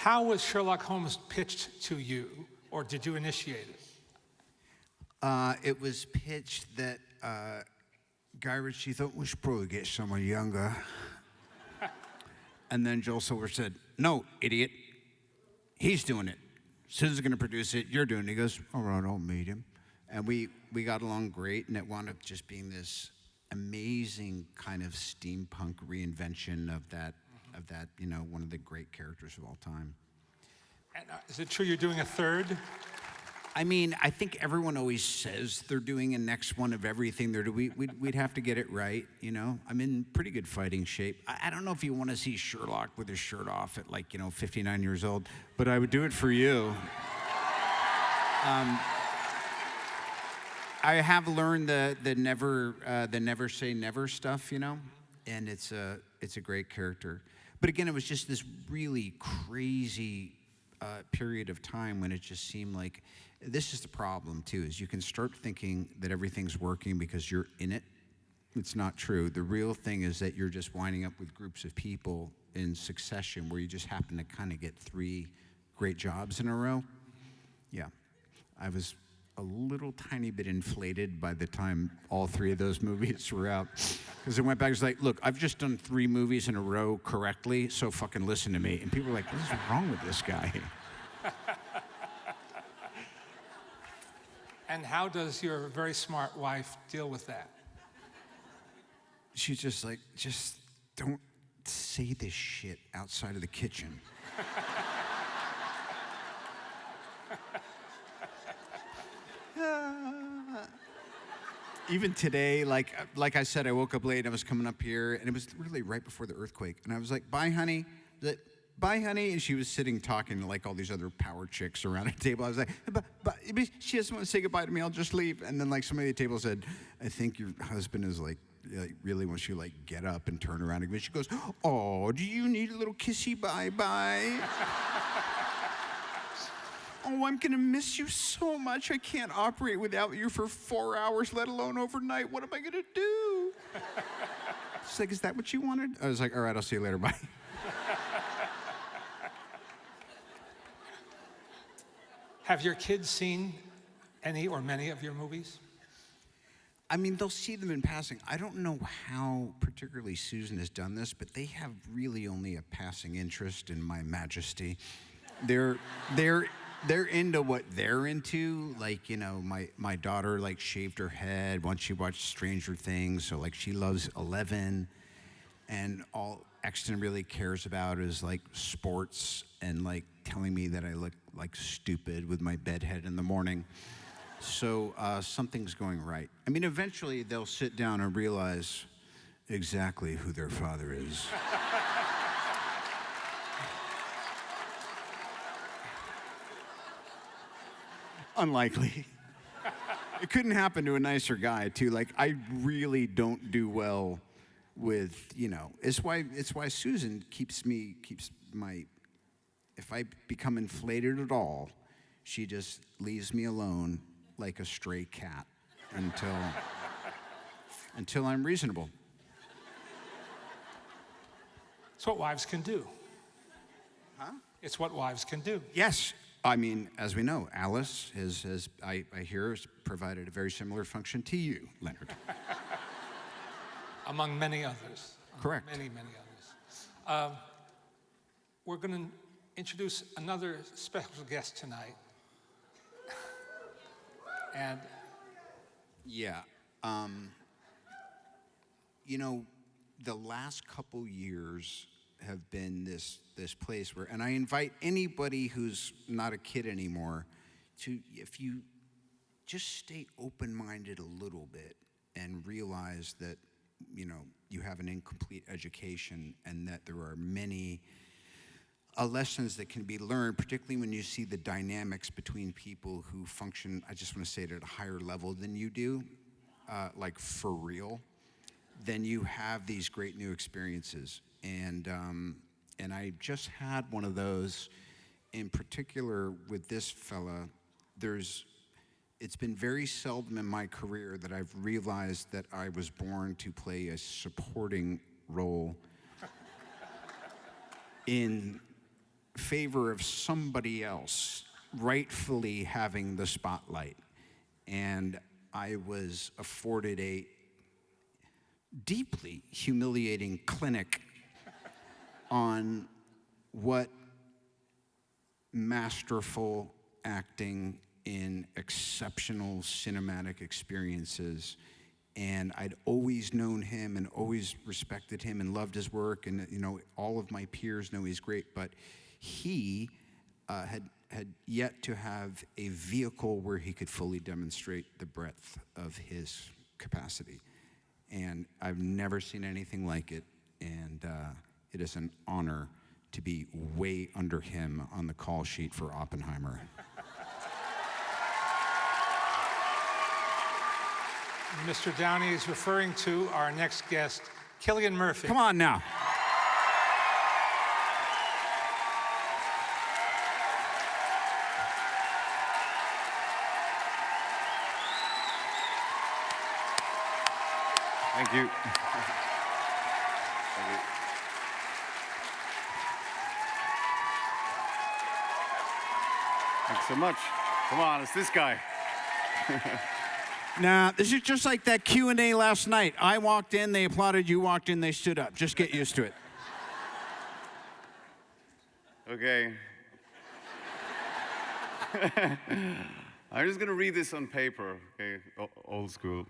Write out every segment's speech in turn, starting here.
How was Sherlock Holmes pitched to you, or did you initiate it? It was pitched that Guy Ritchie thought we should probably get someone younger. And then Joel Silver said, "No, idiot. He's doing it. Susan's going to produce it. You're doing it." He goes, "All right, I'll meet him." And we got along great, and it wound up just being this amazing kind of steampunk reinvention of that, you know, one of the great characters of all time. And is it true you're doing a third? I mean, I think everyone always says they're doing a next one of everything they're doing. We'd have to get it right, you know? I'm in pretty good fighting shape. I don't know if you want to see Sherlock with his shirt off at, like, you know, 59 years old, but I would do it for you. I have learned the never say never stuff, you know? And it's a great character. But again, it was just this really crazy period of time when it just seemed like, this is the problem too, is you can start thinking that everything's working because you're in it. It's not true. The real thing is that you're just winding up with groups of people in succession where you just happen to kind of get 3 great jobs in a row. Yeah, I was a little tiny bit inflated by the time all 3 of those movies were out. Because I went back and was like, look, I've just done 3 movies in a row correctly, so fucking listen to me. And people were like, what is wrong with this guy? And how does your very smart wife deal with that? She's just like, just don't say this shit outside of the kitchen. Even today, like I said, I woke up late and I was coming up here, and it was really right before the earthquake. And I was like, bye, honey. Bye, honey. And she was sitting talking to like all these other power chicks around a table. I was like, but she doesn't want to say goodbye to me. I'll just leave. And then like somebody at the table said, I think your husband is like really wants you to like get up and turn around. And she goes, oh, do you need a little kissy bye-bye? Oh, I'm gonna miss you so much. I can't operate without you for 4 hours, let alone overnight. What am I gonna do? She's like, is that what you wanted? I was like, all right, I'll see you later, bye. Have your kids seen any or many of your movies? I mean, they'll see them in passing. I don't know how particularly Susan has done this, but they have really only a passing interest in my majesty. They're into what they're into. Like, you know, my daughter like shaved her head once she watched Stranger Things, so like she loves 11, and all Exton really cares about is like sports and like telling me that I look like stupid with my bedhead in the morning. So something's going right. I mean, eventually they'll sit down and realize exactly who their father is. Unlikely. It couldn't happen to a nicer guy, too. Like, I really don't do well with, you know, it's why Susan keeps my, if I become inflated at all, she just leaves me alone like a stray cat until I'm reasonable. It's what wives can do. Huh? It's what wives can do. Yes. I mean, as we know, Alice has I hear, has provided a very similar function to you, Leonard. Among many others. Correct. Many, many others. We're going to introduce another special guest tonight. And yeah, you know, the last couple years have been this place where, and I invite anybody who's not a kid anymore to, if you just stay open-minded a little bit and realize that, you know, you have an incomplete education and that there are many lessons that can be learned, particularly when you see the dynamics between people who function, I just want to say it, at a higher level than you do, like for real, then you have these great new experiences. And I just had one of those, in particular with this fella. It's been very seldom in my career that I've realized that I was born to play a supporting role in favor of somebody else rightfully having the spotlight. And I was afforded a deeply humiliating clinic on what masterful acting in exceptional cinematic experiences. And I'd always known him and always respected him and loved his work. And, you know, all of my peers know he's great. But he had yet to have a vehicle where he could fully demonstrate the breadth of his capacity. And I've never seen anything like it. And it is an honor to be way under him on the call sheet for Oppenheimer. Mr. Downey is referring to our next guest, Cillian Murphy. Come on now. Thank you. Thank you. Thanks so much. Come on, it's this guy. Nah, this is just like that Q&A last night. I walked in, they applauded, you walked in, they stood up. Just get used to it. Okay. I'm just going to read this on paper, okay, old school.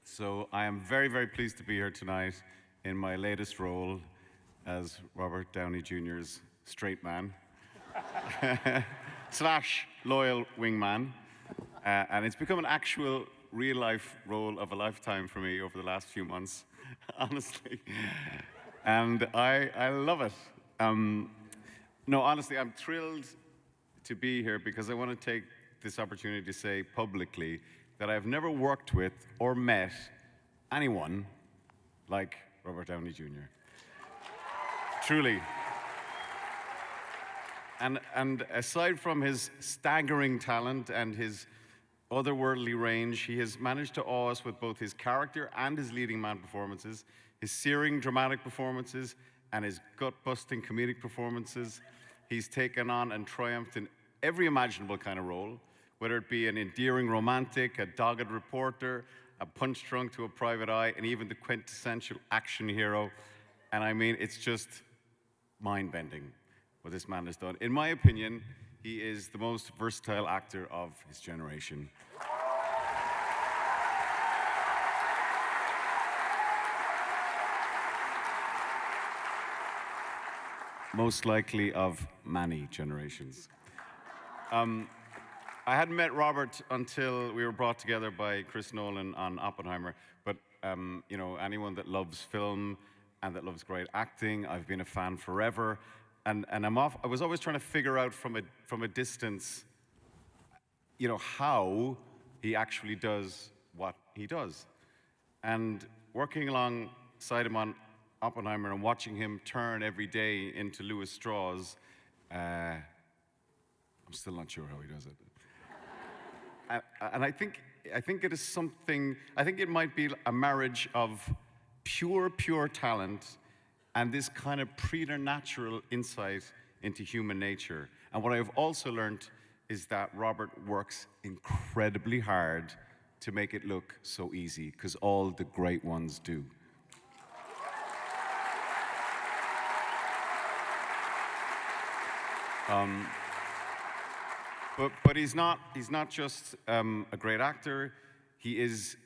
So I am very, very pleased to be here tonight in my latest role as Robert Downey Jr.'s straight man slash loyal wingman. And it's become an actual real-life role of a lifetime for me over the last few months, honestly. And I love it. No, honestly, I'm thrilled to be here because I want to take this opportunity to say publicly that I've never worked with or met anyone like Robert Downey Jr. Truly. And aside from his staggering talent and his otherworldly range, he has managed to awe us with both his character and his leading man performances, his searing dramatic performances, and his gut-busting comedic performances. He's taken on and triumphed in every imaginable kind of role, whether it be an endearing romantic, a dogged reporter, a punch-drunk to a private eye, and even the quintessential action hero. And I mean, it's just mind-bending what this man has done. In my opinion, he is the most versatile actor of his generation. Most likely of many generations. I hadn't met Robert until we were brought together by Chris Nolan on Oppenheimer, but you know, anyone that loves film and that loves great acting, I've been a fan forever. And I was always trying to figure out from a distance, you know, how he actually does what he does. And working alongside him on Oppenheimer and watching him turn every day into Louis Strauss, I'm still not sure how he does it. And I think it is something, I think it might be a marriage of pure talent and this kind of preternatural insight into human nature. And what I've also learned is that Robert works incredibly hard to make it look so easy, because all the great ones do. But he's not just a great actor. He's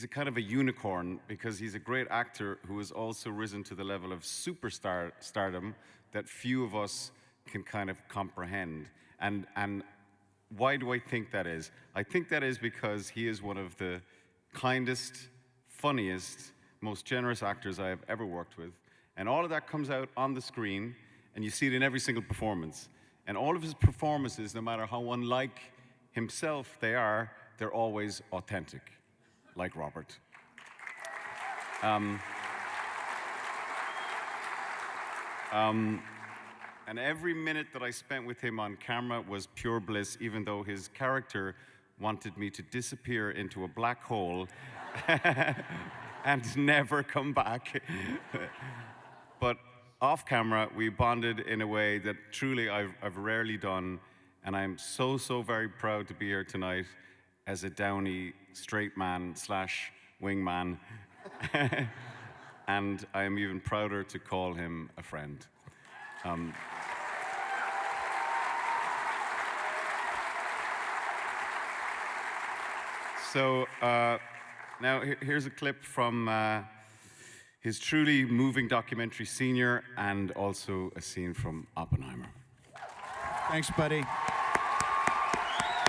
a kind of a unicorn because he's a great actor who has also risen to the level of stardom that few of us can kind of comprehend. And why do I think that is? I think that is because he is one of the kindest, funniest, most generous actors I have ever worked with. And all of that comes out on the screen, and you see it in every single performance. And all of his performances, no matter how unlike himself they are, they're always authentic. Like Robert. And every minute that I spent with him on camera was pure bliss, even though his character wanted me to disappear into a black hole and never come back. But off camera, we bonded in a way that truly I've rarely done, and I'm so, so very proud to be here tonight as a Downey straight man / wingman. And I am even prouder to call him a friend. So now here's a clip from his truly moving documentary, Senior, and also a scene from Oppenheimer. Thanks, buddy.